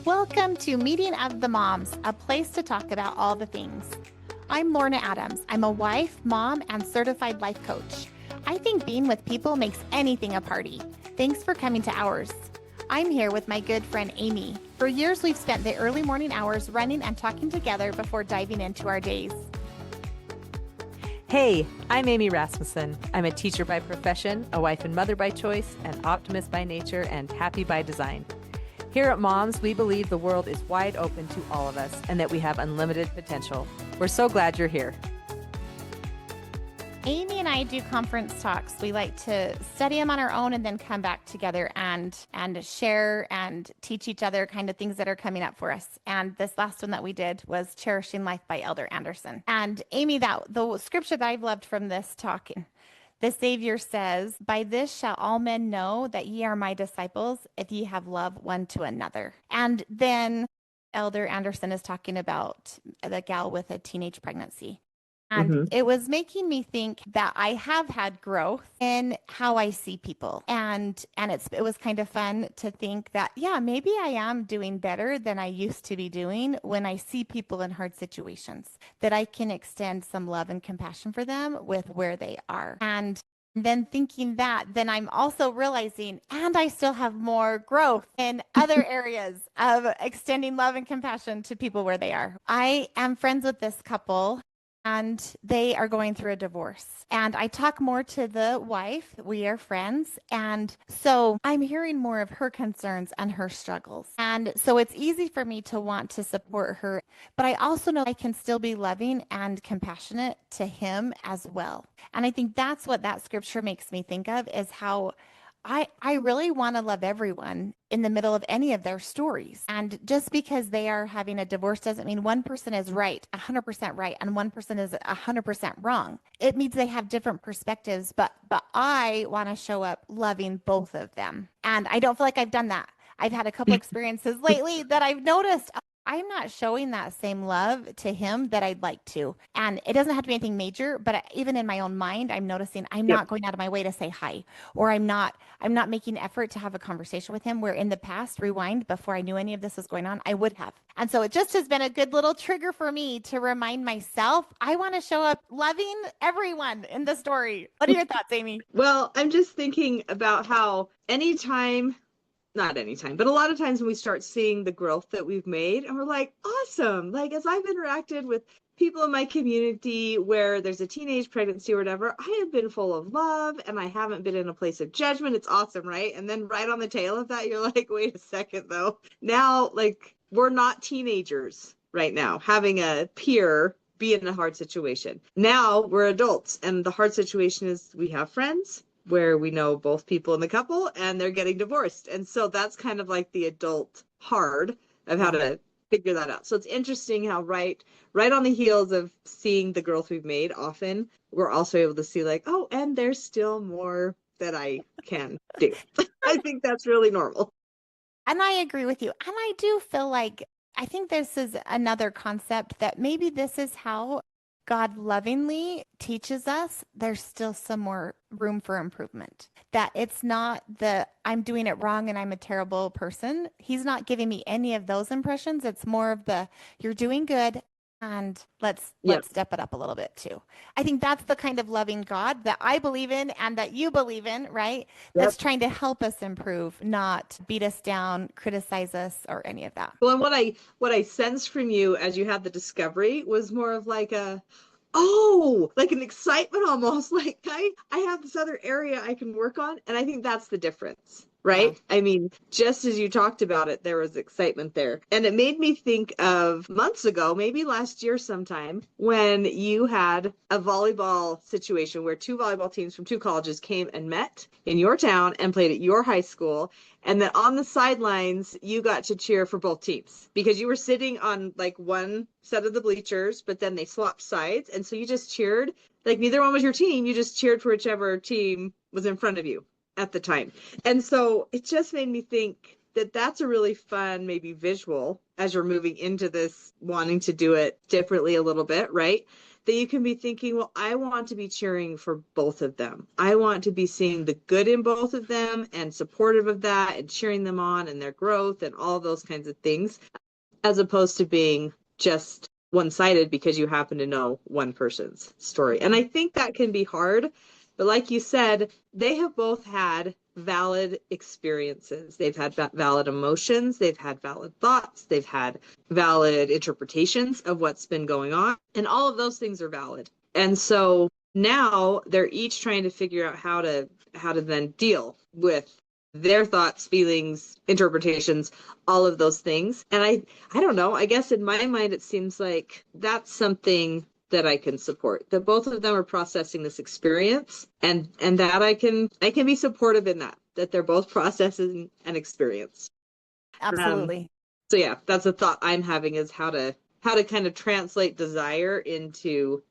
Welcome to Meeting of the Moms, a place to talk about all the things. I'm Lorna Adams. I'm a wife, mom, and certified life coach. I think being with people makes anything a party. Thanks for coming to ours. I'm here with my good friend Amy. For years, we've spent the early morning hours running and talking together before diving into our days. Hey, I'm Amy Rasmussen. I'm a teacher by profession, a wife and mother by choice, an optimist by nature, and happy by design. Here at Moms, we believe the world is wide open to all of us and that we have unlimited potential. We're so glad you're here. Amy and I do conference talks. We like to study them on our own and then come back together and share and teach each other kind of things that are coming up for us. And this last one that we did was Cherishing Life by Elder Anderson. And Amy, the scripture that I've loved from this talk, the Savior says, "By this shall all men know that ye are my disciples, if ye have love one to another." And then Elder Anderson is talking about the gal with a teenage pregnancy. And it was making me think that I have had growth in how I see people. And it was kind of fun to think that, yeah, maybe I am doing better than I used to be doing when I see people in hard situations, that I can extend some love and compassion for them with where they are. And then thinking that, then I'm also realizing, and I still have more growth in other areas of extending love and compassion to people where they are. I am friends with this couple, and they are going through a divorce. And I talk more to the wife. We are friends. And so I'm hearing more of her concerns and her struggles. And so it's easy for me to want to support her. But I also know I can still be loving and compassionate to him as well. And I think that's what that scripture makes me think of, is how I really want to love everyone in the middle of any of their stories. And just because they are having a divorce doesn't mean one person is right, 100% right, and one person is 100% wrong. It means they have different perspectives, but I want to show up loving both of them. And I don't feel like I've done that. I've had a couple experiences lately that I've noticed I'm not showing that same love to him that I'd like to. And it doesn't have to be anything major, but even in my own mind, I'm noticing I'm not going out of my way to say hi, or I'm not making effort to have a conversation with him, where in the past, rewind, before I knew any of this was going on, I would have. And so it just has been a good little trigger for me to remind myself, I want to show up loving everyone in the story. What are your thoughts, Amy? Well, I'm just thinking about how not anytime, but a lot of times when we start seeing the growth that we've made, and we're like, awesome. Like, as I've interacted with people in my community where there's a teenage pregnancy or whatever, I have been full of love and I haven't been in a place of judgment. It's awesome, right? And then right on the tail of that, you're like, wait a second though. Now, like, we're not teenagers right now having a peer be in a hard situation. Now we're adults, and the hard situation is we have friends where we know both people in the couple and they're getting divorced. And so that's kind of like the adult hard of how to figure that out. So it's interesting how right on the heels of seeing the growth we've made, often we're also able to see like, oh, and there's still more that I can do. I think that's really normal. And I agree with you. And I do feel like, I think this is another concept that maybe this is how God lovingly teaches us there's still some more room for improvement. That it's not I'm doing it wrong and I'm a terrible person. He's not giving me any of those impressions. It's more of you're doing good, and let's step it up a little bit too. I think that's the kind of loving God that I believe in and that you believe in, right? That's trying to help us improve, not beat us down, criticize us, or any of that. Well, and what I sensed from you as you had the discovery was more of like like an excitement almost, like I have this other area I can work on. And I think that's the difference. Right? Yeah. I mean, just as you talked about it, there was excitement there. And it made me think of months ago, maybe last year sometime, when you had a volleyball situation where two volleyball teams from two colleges came and met in your town and played at your high school. And then on the sidelines, you got to cheer for both teams because you were sitting on like one set of the bleachers, but then they swapped sides. And so you just cheered, like neither one was your team. You just cheered for whichever team was in front of you at the time. And so it just made me think that that's a really fun, maybe visual as you're moving into this, wanting to do it differently a little bit, right? that you can be thinking, well, I want to be cheering for both of them. I want to be seeing the good in both of them and supportive of that and cheering them on and their growth and all those kinds of things, as opposed to being just one-sided because you happen to know one person's story. And I think that can be hard, but like you said, they have both had valid experiences. They've had valid emotions. They've had valid thoughts. They've had valid interpretations of what's been going on. And all of those things are valid. And so now they're each trying to figure out how to then deal with their thoughts, feelings, interpretations, all of those things. And I don't know, I guess in my mind, it seems like that's something that I can support, that both of them are processing this experience, and that I can be supportive in that they're both processing an experience. Absolutely. So yeah, that's a thought I'm having, is how to kind of translate desire into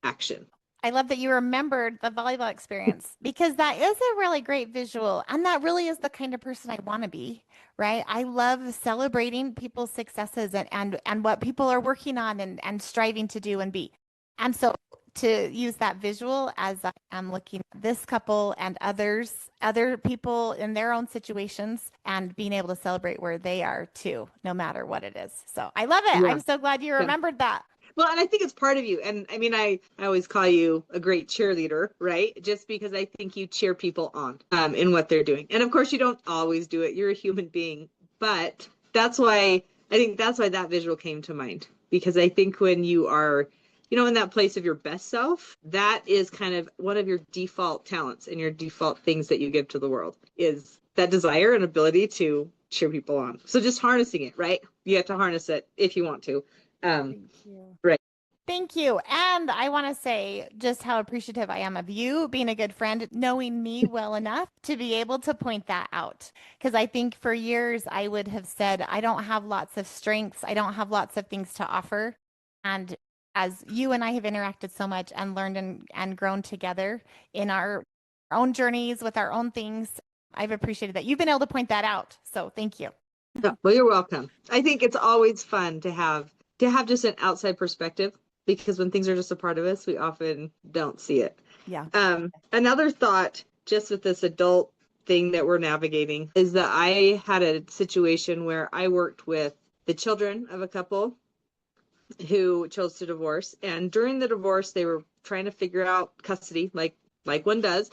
action. I love that you remembered the volleyball experience, because that is a really great visual. And that really is the kind of person I want to be, right? I love celebrating people's successes and what people are working on and striving to do and be. And so to use that visual as I'm looking at this couple and other people in their own situations, and being able to celebrate where they are too, no matter what it is. So I love it. Yeah. I'm so glad you remembered that. Well, and I think it's part of you. And I mean, I always call you a great cheerleader, right? Just because I think you cheer people on in what they're doing. And of course, you don't always do it. You're a human being. But that's why that visual came to mind. Because I think when you are, in that place of your best self, that is kind of one of your default talents and your default things that you give to the world, is that desire and ability to cheer people on. So just harnessing it, right? You have to harness it if you want to. Thank you. Right. Thank you. And I want to say just how appreciative I am of you being a good friend, knowing me well enough to be able to point that out. Because I think for years I would have said, I don't have lots of strengths. I don't have lots of things to offer. And as you and I have interacted so much and learned and grown together in our own journeys with our own things, I've appreciated that you've been able to point that out. So thank you. Well, you're welcome. I think it's always fun to have just an outside perspective, because when things are just a part of us, we often don't see it. Yeah. Another thought, just with this adult thing that we're navigating, is that I had a situation where I worked with the children of a couple who chose to divorce. And during the divorce, they were trying to figure out custody, like one does.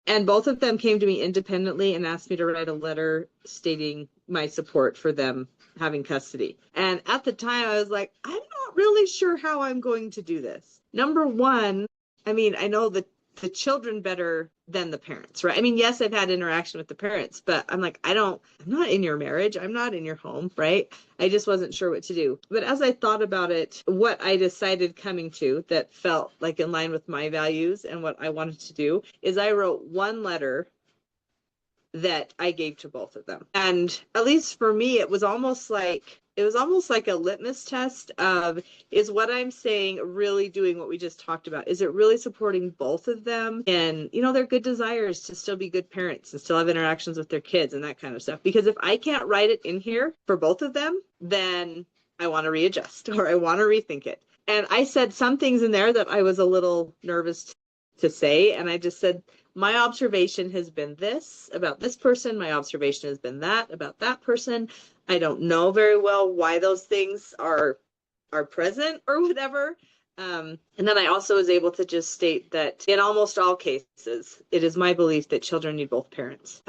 And both of them came to me independently and asked me to write a letter stating my support for them having custody. And at the time, I was like, I'm not really sure how I'm going to do this. Number one, I mean, I know the children better than the parents, right? I mean, yes, I've had interaction with the parents, but I'm like, I'm not in your marriage. I'm not in your home, right? I just wasn't sure what to do. But as I thought about it, what I decided coming to that felt like in line with my values and what I wanted to do is I wrote one letter that I gave to both of them. And at least for me, it was almost like a litmus test of, is what I'm saying really doing what we just talked about? Is it really supporting both of them and, their good desires to still be good parents and still have interactions with their kids and that kind of stuff? Because if I can't write it in here for both of them, then I want to readjust or I want to rethink it. And I said some things in there that I was a little nervous to say. And I just said, my observation has been this about this person. My observation has been that about that person. I don't know very well why those things are present or whatever. And then I also was able to just state that in almost all cases, it is my belief that children need both parents.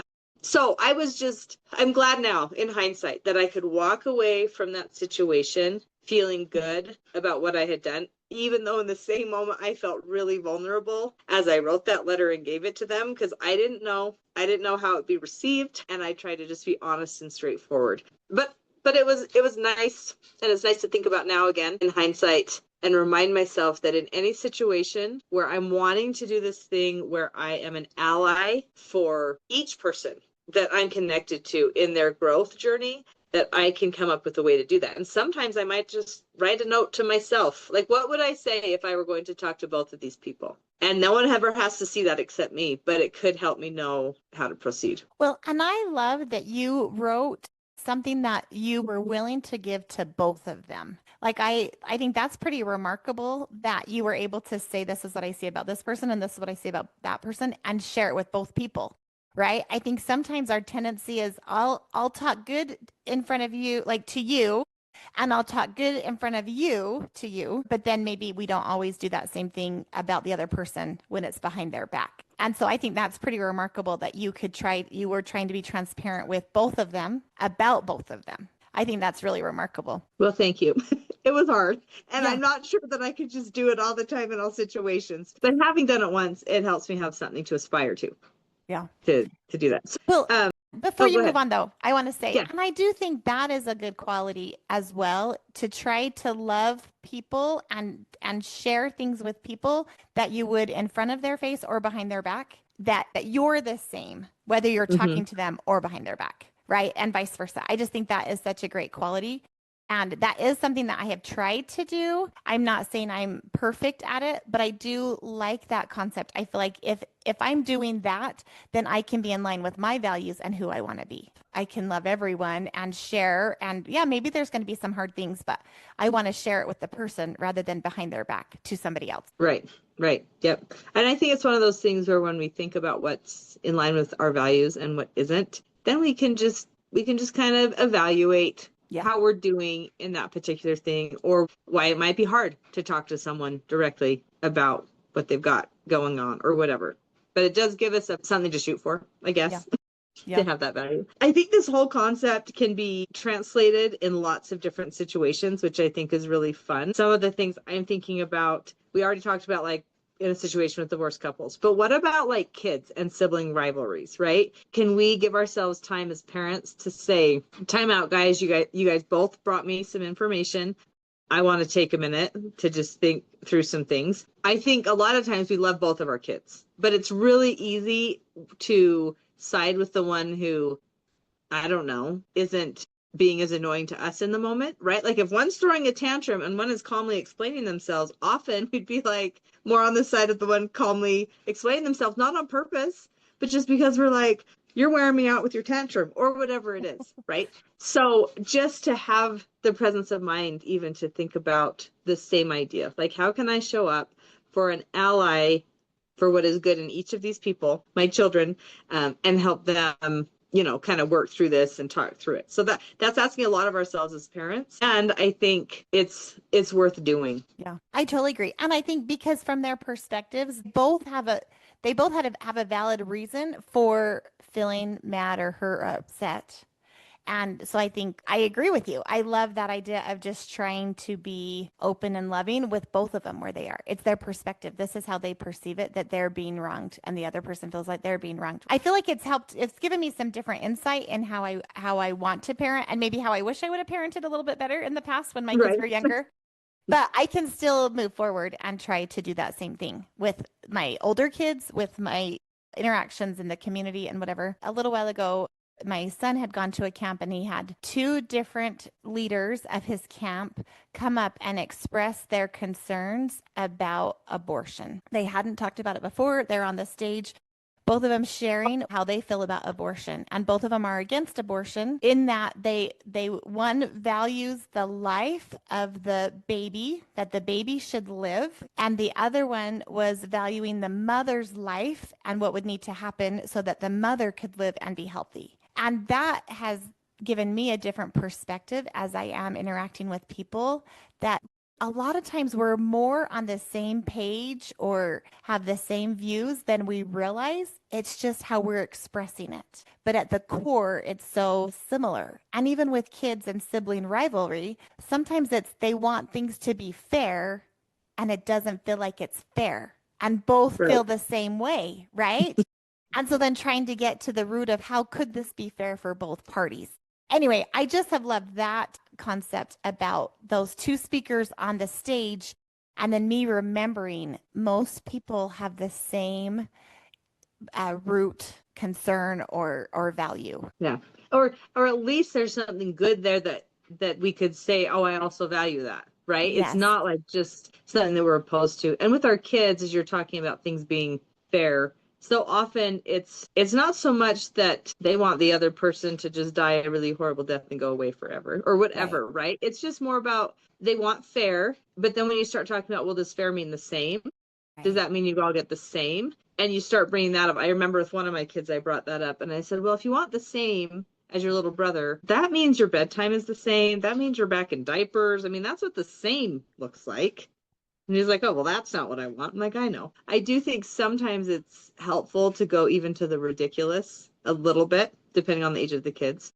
So I'm glad now in hindsight that I could walk away from that situation feeling good about what I had done, even though in the same moment I felt really vulnerable as I wrote that letter and gave it to them, because I didn't know how it would be received, and I tried to just be honest and straightforward. But it was nice, and it's nice to think about now again in hindsight and remind myself that in any situation where I'm wanting to do this thing where I am an ally for each person that I'm connected to in their growth journey, that I can come up with a way to do that. And sometimes I might just write a note to myself, like, what would I say if I were going to talk to both of these people? And no one ever has to see that except me, but it could help me know how to proceed. Well, and I love that you wrote something that you were willing to give to both of them. Like I think that's pretty remarkable that you were able to say, this is what I see about this person and this is what I see about that person, and share it with both people. Right? I think sometimes our tendency is I'll talk good in front of you, like to you, and I'll talk good in front of you to you, but then maybe we don't always do that same thing about the other person when it's behind their back. And so I think that's pretty remarkable that you were trying to be transparent with both of them about both of them. I think that's really remarkable. Well, thank you. It was hard. And Yeah. I'm not sure that I could just do it all the time in all situations. But having done it once, it helps me have something to aspire to. Yeah. To do that. So, Well, before you go move ahead. on, though, I want to say, Yeah. and I do think that is a good quality as well, to try to love people and share things with people that you would in front of their face or behind their back, that you're the same, whether you're talking to them or behind their back, right? And vice versa. I just think that is such a great quality. And that is something that I have tried to do. I'm not saying I'm perfect at it, but I do like that concept. I feel like if I'm doing that, then I can be in line with my values and who I want to be. I can love everyone and share. And yeah, maybe there's going to be some hard things, but I want to share it with the person rather than behind their back to somebody else. Right. Yep. And I think it's one of those things where when we think about what's in line with our values and what isn't, then we can just kind of evaluate how we're doing in that particular thing, or why it might be hard to talk to someone directly about what they've got going on or whatever. But it does give us something to shoot for, I guess, to have that value. I think this whole concept can be translated in lots of different situations, which I think is really fun. Some of the things I'm thinking about, we already talked about, like in a situation with divorced couples, but what about like kids and sibling rivalries, right? Can we give ourselves time as parents to say, time out, guys, you guys both brought me some information. I want to take a minute to just think through some things. I think a lot of times we love both of our kids, but it's really easy to side with the one who, I don't know, isn't being as annoying to us in the moment, right? Like if one's throwing a tantrum and one is calmly explaining themselves, often we'd be like more on the side of the one calmly explaining themselves, not on purpose, but just because we're like, you're wearing me out with your tantrum or whatever it is, right? So just to have the presence of mind, even to think about the same idea, like how can I show up for an ally for what is good in each of these people, my children, and help them, kind of work through this and talk through it. So that's asking a lot of ourselves as parents. And I think it's worth doing. Yeah, I totally agree. And I think because from their perspectives, they both have a valid reason for feeling mad or hurt or upset. And so I think I agree with you. I love that idea of just trying to be open and loving with both of them where they are. It's their perspective. This is how they perceive it, that they're being wronged and the other person feels like they're being wronged. I feel like it's given me some different insight in how I want to parent, and maybe how I wish I would have parented a little bit better in the past when my kids were younger. But I can still move forward and try to do that same thing with my older kids, with my interactions in the community and whatever. A little while ago, my son had gone to a camp and he had two different leaders of his camp come up and express their concerns about abortion. They hadn't talked about it before. They're on the stage, both of them sharing how they feel about abortion. And both of them are against abortion in that they one values the life of the baby, that the baby should live. And the other one was valuing the mother's life and what would need to happen so that the mother could live and be healthy. And that has given me a different perspective as I am interacting with people, that a lot of times we're more on the same page or have the same views than we realize. It's just how we're expressing it. But at the core, it's so similar. And even with kids and sibling rivalry, sometimes they want things to be fair and it doesn't feel like it's fair. And both feel the same way, right? And so then trying to get to the root of how could this be fair for both parties? Anyway, I just have loved that concept about those two speakers on the stage, and then me remembering most people have the same root concern or value. Yeah. Or at least there's something good there that we could say, oh, I also value that, right? Yes. It's not like just something that we're opposed to. And with our kids, as you're talking about things being fair, so often it's not so much that they want the other person to just die a really horrible death and go away forever or whatever, right? It's just more about they want fair. But then when you start talking about, well, does fair mean the same? Does that mean you all get the same? And you start bringing that up. I remember with one of my kids, I brought that up and I said, well, if you want the same as your little brother, that means your bedtime is the same. That means you're back in diapers. I mean, that's what the same looks like. And he's like, oh, well, that's not what I want. I'm like, I know. I do think sometimes it's helpful to go even to the ridiculous a little bit, depending on the age of the kids,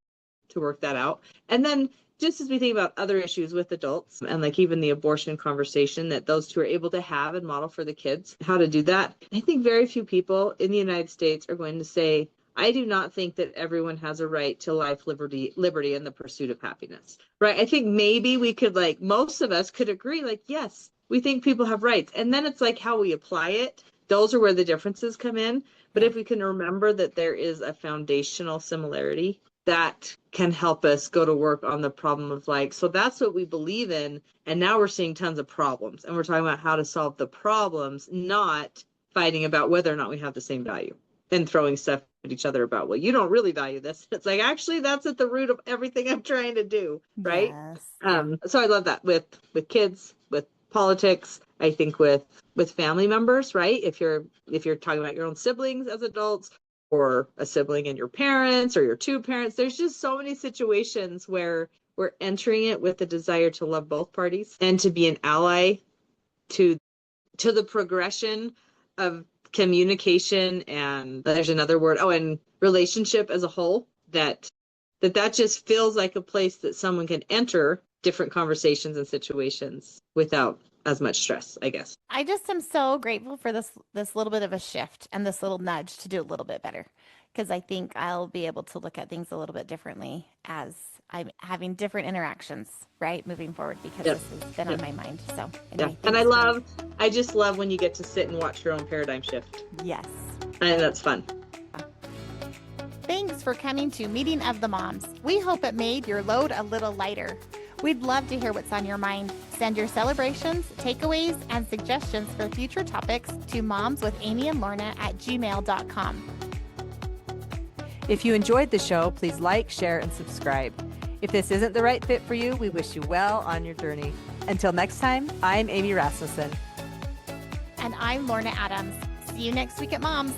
to work that out. And then just as we think about other issues with adults and like even the abortion conversation that those two are able to have and model for the kids, how to do that. I think very few people in the United States are going to say, I do not think that everyone has a right to life, liberty, and the pursuit of happiness, right? I think maybe we could, like, most of us could agree, like, yes, we think people have rights. And then it's like how we apply it. Those are where the differences come in. But if we can remember that there is a foundational similarity, that can help us go to work on the problem of like, so that's what we believe in. And now we're seeing tons of problems. And we're talking about how to solve the problems, not fighting about whether or not we have the same value and throwing stuff at each other about, well, you don't really value this. It's like, actually, that's at the root of everything I'm trying to do. Right. Yes. So I love that with kids, with politics, I think with family members, right? If you're talking about your own siblings as adults, or a sibling and your parents or your two parents, there's just so many situations where we're entering it with the desire to love both parties and to be an ally to the progression of communication, and there's another word, and relationship as a whole, that just feels like a place that someone can enter different conversations and situations without as much stress, I guess. I just am so grateful for this little bit of a shift and this little nudge to do a little bit better, because I think I'll be able to look at things a little bit differently as I'm having different interactions, right, moving forward, because this has been on my mind. So anyway, and I just love when you get to sit and watch your own paradigm shift. Yes. And that's fun. Thanks for coming to Meeting of the Moms. We hope it made your load a little lighter. We'd love to hear what's on your mind. Send your celebrations, takeaways, and suggestions for future topics to momswithamyandlorna@gmail.com. If you enjoyed the show, please like, share, and subscribe. If this isn't the right fit for you, we wish you well on your journey. Until next time, I'm Amy Rasmussen. And I'm Lorna Adams. See you next week at Moms.